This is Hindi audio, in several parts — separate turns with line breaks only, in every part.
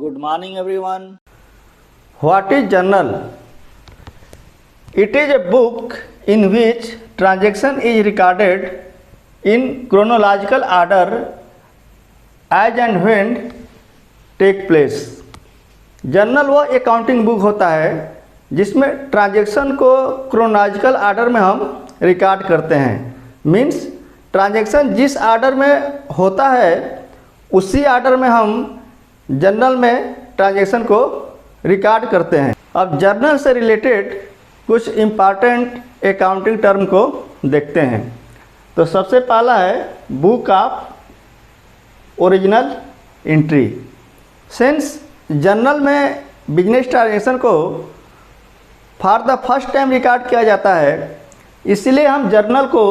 Good morning, everyone.
What is journal? It is a book in which transaction is recorded in chronological order as and when take place. Journal वो अकाउंटिंग बुक होता है जिसमें ट्रांजैक्शन को क्रोनोलॉजिकल आर्डर में हम रिकॉर्ड करते हैं। मीन्स ट्रांजैक्शन जिस आर्डर में होता है उसी आर्डर में हम जर्नल में ट्रांजैक्शन को रिकॉर्ड करते हैं। अब जर्नल से रिलेटेड कुछ इम्पॉर्टेंट अकाउंटिंग टर्म को देखते हैं। तो सबसे पहला है book of original entry. Since journal में बिजनेस ट्रांजैक्शन को for the first time record किया जाता है, इसलिए हम जर्नल को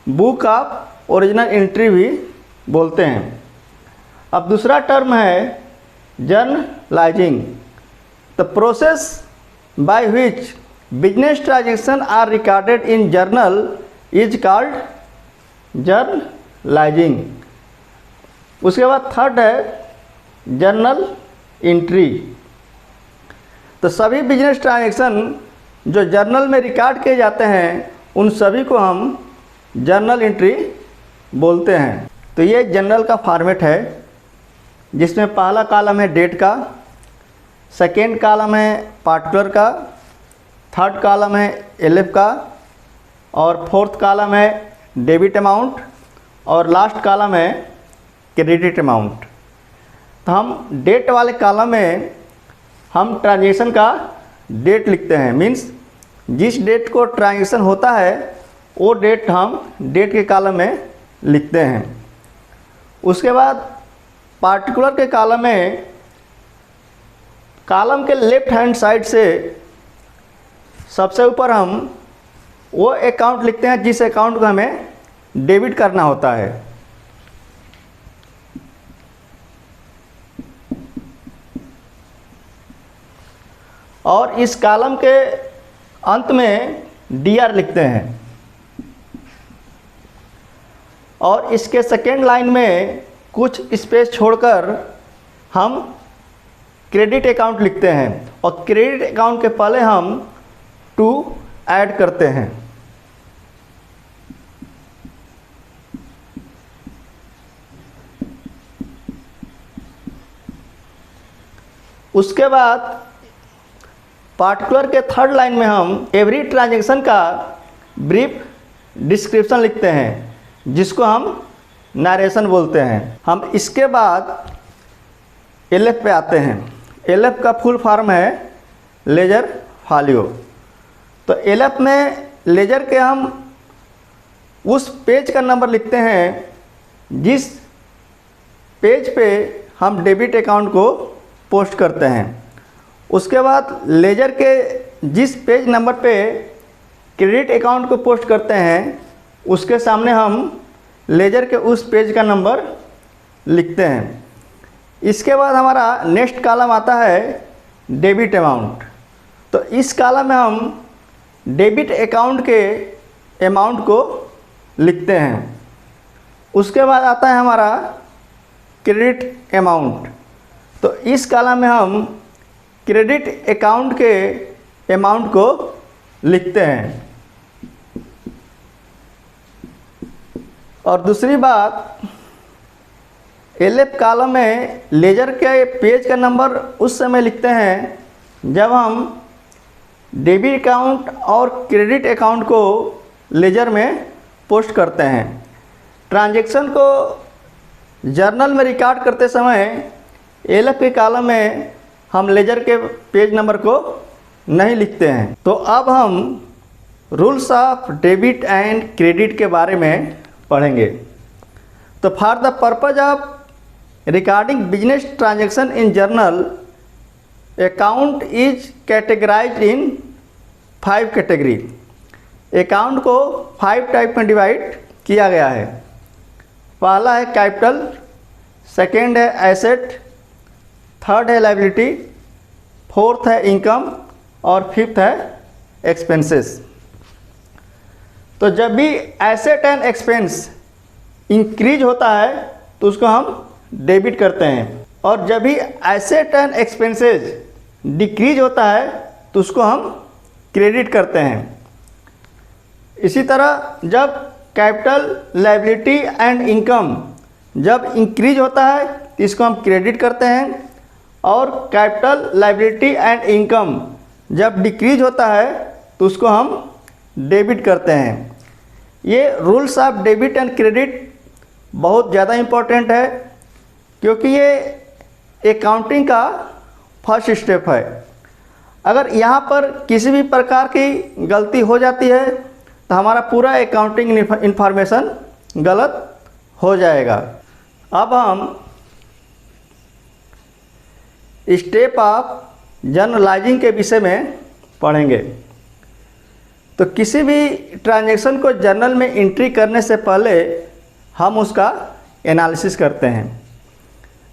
बुक ऑफ ओरिजिनल एंट्री भी बोलते हैं। अब दूसरा टर्म है journalising. The process by which business transaction are recorded in journal is called journalising. उसके बाद थर्ड है जर्नल एंट्री। तो सभी बिजनेस ट्रांजैक्शन जो जर्नल में रिकॉर्ड किए जाते हैं उन सभी को हम जर्नल एंट्री बोलते हैं। तो ये जर्नल का फॉर्मेट है जिसमें पहला कॉलम है डेट का, सेकेंड कॉलम है पार्टिकुलर का, थर्ड कॉलम है एलएफ का और फोर्थ कॉलम है डेबिट अमाउंट और लास्ट कॉलम है क्रेडिट अमाउंट। तो हम डेट वाले कॉलम में हम ट्रांजैक्शन का डेट लिखते हैं। मीन्स जिस डेट को ट्रांजैक्शन होता है वो डेट हम डेट के कॉलम में लिखते हैं। उसके बाद पार्टिकुलर के कॉलम में कॉलम के लेफ्ट हैंड साइड से सबसे ऊपर हम वो अकाउंट लिखते हैं जिस अकाउंट को हमें डेबिट करना होता है। और इस कॉलम के अंत में डीआर लिखते हैं और इसके सेकेंड लाइन में कुछ स्पेस छोड़कर हम क्रेडिट अकाउंट लिखते हैं और क्रेडिट अकाउंट के पहले हम टू ऐड करते हैं। उसके बाद पार्टिकुलर के थर्ड लाइन में हम एवरी ट्रांजैक्शन का ब्रीफ डिस्क्रिप्शन लिखते हैं जिसको हम नरेशन बोलते हैं। हम इसके बाद एलएफ पे आते हैं। एलएफ का फुल फॉर्म है लेजर फॉलियो। तो एलएफ में लेजर के हम उस पेज का नंबर लिखते हैं जिस पेज पे हम डेबिट अकाउंट को पोस्ट करते हैं। उसके बाद लेजर के जिस पेज नंबर पे क्रेडिट अकाउंट को पोस्ट करते हैं उसके सामने हम लेजर के उस पेज का नंबर लिखते हैं। इसके बाद हमारा नेक्स्ट कॉलम आता है डेबिट अमाउंट। तो इस कॉलम में हम डेबिट अकाउंट के अमाउंट को लिखते हैं। उसके बाद आता है हमारा क्रेडिट अमाउंट। तो इस कॉलम में हम क्रेडिट अकाउंट के अमाउंट को लिखते हैं। और दूसरी बात, एलएफ कॉलम में लेजर के पेज का नंबर उस समय लिखते हैं जब हम डेबिट अकाउंट और क्रेडिट अकाउंट को लेजर में पोस्ट करते हैं। ट्रांजैक्शन को जर्नल में रिकॉर्ड करते समय एलएफ के कॉलम में हम लेजर के पेज नंबर को नहीं लिखते हैं। तो अब हम rules of debit and credit के बारे में पढ़ेंगे। तो for the purpose of recording business transaction in journal account is categorised in 5 category. Account को 5 टाइप में डिवाइड किया गया है। पहला है कैपिटल, सेकेंड है एसेट, थर्ड है लायबिलिटी, फोर्थ है इनकम और फिफ्थ है एक्सपेंसेस। तो जब भी एसेट एंड एक्सपेंस इंक्रीज होता है तो उसको हम डेबिट करते हैं। और जब भी एसेट एंड एक्सपेंसेस डिक्रीज होता है तो उसको हम क्रेडिट करते हैं। इसी तरह जब कैपिटल, लायबिलिटी एंड इनकम जब इंक्रीज होता है तो इसको हम क्रेडिट करते हैं, और कैपिटल, लायबिलिटी एंड इनकम जब डिक्रीज होता है तो उसको हम डेबिट करते हैं। ये rules of debit and credit बहुत ज़्यादा इम्पोर्टेंट है, क्योंकि ये अकाउंटिंग का फर्स्ट स्टेप है। अगर यहाँ पर किसी भी प्रकार की गलती हो जाती है तो हमारा पूरा अकाउंटिंग इन्फॉर्मेशन गलत हो जाएगा। अब हम स्टेप ऑफ जर्नलाइजिंग के विषय में पढ़ेंगे। तो किसी भी ट्रांजैक्शन को जर्नल में एंट्री करने से पहले हम उसका एनालिसिस करते हैं।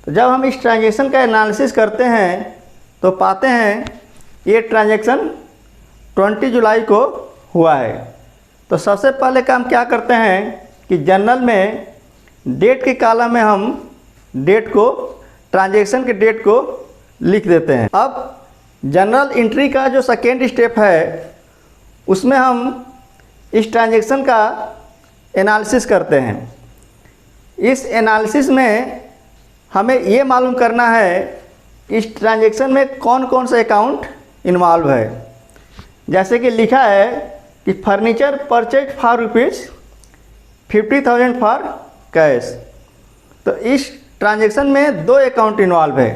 तो जब हम इस ट्रांजैक्शन का एनालिसिस करते हैं तो पाते हैं ये ट्रांजैक्शन 20 जुलाई को हुआ है। तो सबसे पहले काम क्या करते हैं कि जर्नल में डेट के कॉलम में हम डेट को, ट्रांजैक्शन के डेट को लिख देते हैं। अब जर्नल एंट्री का जो सेकेंड स्टेप है उसमें हम इस ट्रांजैक्शन का एनालिसिस करते हैं। इस एनालिसिस में हमें ये मालूम करना है इस ट्रांजैक्शन में कौन कौन से अकाउंट इन्वॉल्व है। जैसे कि लिखा है कि furniture purchase for ₹50,000 for cash. तो इस ट्रांजैक्शन में दो अकाउंट इन्वॉल्व है,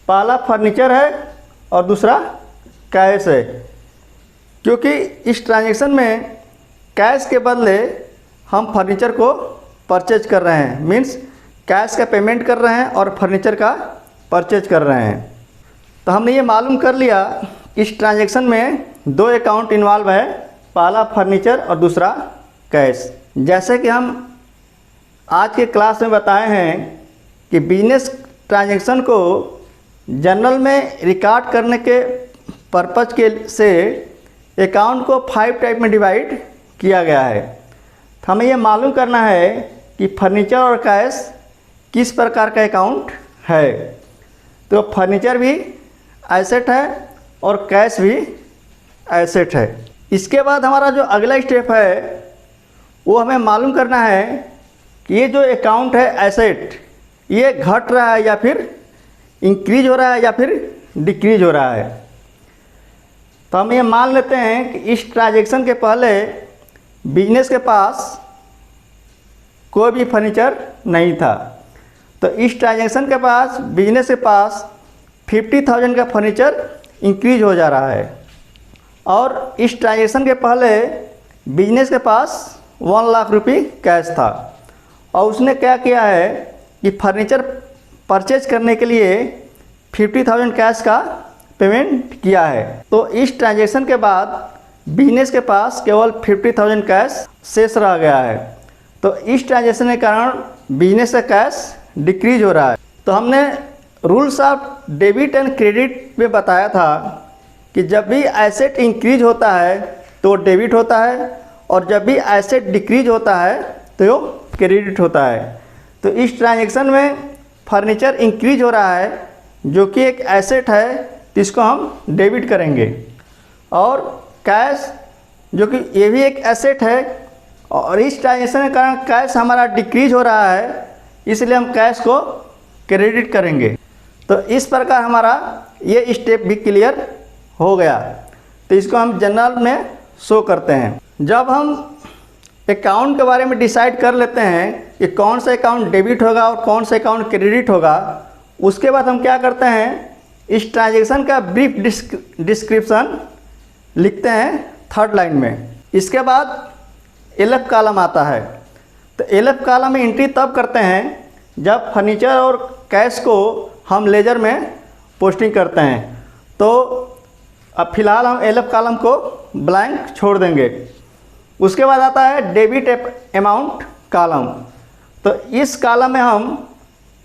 पहला फर्नीचर है और दूसरा कैश है। क्योंकि इस ट्रांजैक्शन में कैश के बदले हम फर्नीचर को परचेज कर रहे हैं, मीन्स कैश का पेमेंट कर रहे हैं और फर्नीचर का परचेज कर रहे हैं। तो हमने ये मालूम कर लिया इस ट्रांजैक्शन में दो अकाउंट इन्वॉल्व है, पहला फर्नीचर और दूसरा कैश। जैसे कि हम आज के क्लास में बताए हैं कि बिजनेस ट्रांजैक्शन को जर्नल में रिकॉर्ड करने के पर्पज के से अकाउंट को 5 टाइप में डिवाइड किया गया है। तो हमें यह मालूम करना है कि फर्नीचर और कैश किस प्रकार का अकाउंट है। तो फर्नीचर भी एसेट है और कैश भी एसेट है। इसके बाद हमारा जो अगला स्टेप है वो हमें मालूम करना है कि ये जो अकाउंट है एसेट, ये घट रहा है या फिर इंक्रीज हो रहा है या फिर डिक्रीज हो रहा है। तो हम ये मान लेते हैं कि इस ट्रांजैक्शन के पहले बिजनेस के पास कोई भी फर्नीचर नहीं था। तो इस ट्रांजैक्शन के पास, बिजनेस के पास 50,000 का फर्नीचर इंक्रीज हो जा रहा है, और इस ट्रांजैक्शन के पहले बिजनेस के पास 1 लाख रुपये कैश था, और उसने क्या किया है कि फर्नीचर परचेज करने के लिए 50,000 कैश का पेमेंट किया है। तो इस ट्रांजैक्शन के बाद बिजनेस के पास केवल 50,000 कैश शेष रह गया है। तो इस ट्रांजैक्शन के कारण बिजनेस का कैश डिक्रीज हो रहा है। तो हमने rules of debit and credit में बताया था कि जब भी एसेट इंक्रीज होता है तो डेबिट होता है, और जब भी एसेट डिक्रीज होता है तो क्रेडिट होता है। तो इस ट्रांजैक्शन में फर्नीचर इंक्रीज हो रहा है जो कि एक एसेट है, तो इसको हम डेबिट करेंगे, और कैश जो कि ये भी एक एसेट है, और इस ट्रांजैक्शन के कारण कैश हमारा डिक्रीज हो रहा है, इसलिए हम कैश को क्रेडिट करेंगे। तो इस प्रकार हमारा ये स्टेप भी क्लियर हो गया। तो इसको हम जर्नल में शो करते हैं। जब हम अकाउंट के बारे में डिसाइड कर लेते हैं कि कौन सा अकाउंट डेबिट होगा और कौन सा अकाउंट क्रेडिट होगा, उसके बाद हम क्या करते हैं, इस ट्रांजैक्शन का ब्रीफ डिस्क्रिप्शन लिखते हैं 3rd लाइन में। इसके बाद एलएफ कॉलम आता है। तो एलएफ कॉलम में एंट्री तब करते हैं जब फर्नीचर और कैश को हम लेजर में पोस्टिंग करते हैं। तो अब फिलहाल हम एलएफ कॉलम को ब्लैंक छोड़ देंगे। उसके बाद आता है डेबिट अमाउंट कॉलम। तो इस कॉलम में हम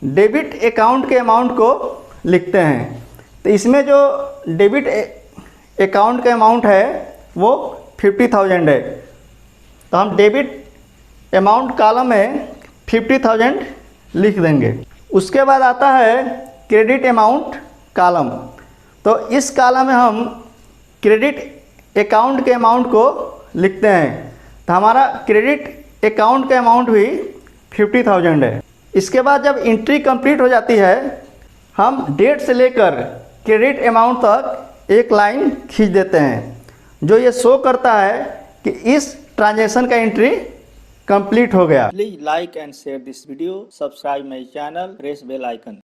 डेबिट अकाउंट के अमाउंट को लिखते हैं। तो इसमें जो डेबिट अकाउंट का अमाउंट है वो 50,000 है। तो हम डेबिट अमाउंट कॉलम में 50,000 लिख देंगे। उसके बाद आता है क्रेडिट अमाउंट कॉलम। तो इस कॉलम में हम क्रेडिट अकाउंट के अमाउंट को लिखते हैं। तो हमारा क्रेडिट अकाउंट का अमाउंट भी 50,000 है। इसके बाद जब एंट्री कंप्लीट हो जाती है, हम डेट से लेकर क्रेडिट अमाउंट तक एक लाइन खींच देते हैं, जो ये शो करता है कि इस ट्रांजैक्शन का एंट्री कंप्लीट हो गया। Please like and share this video, subscribe my channel, press bell icon.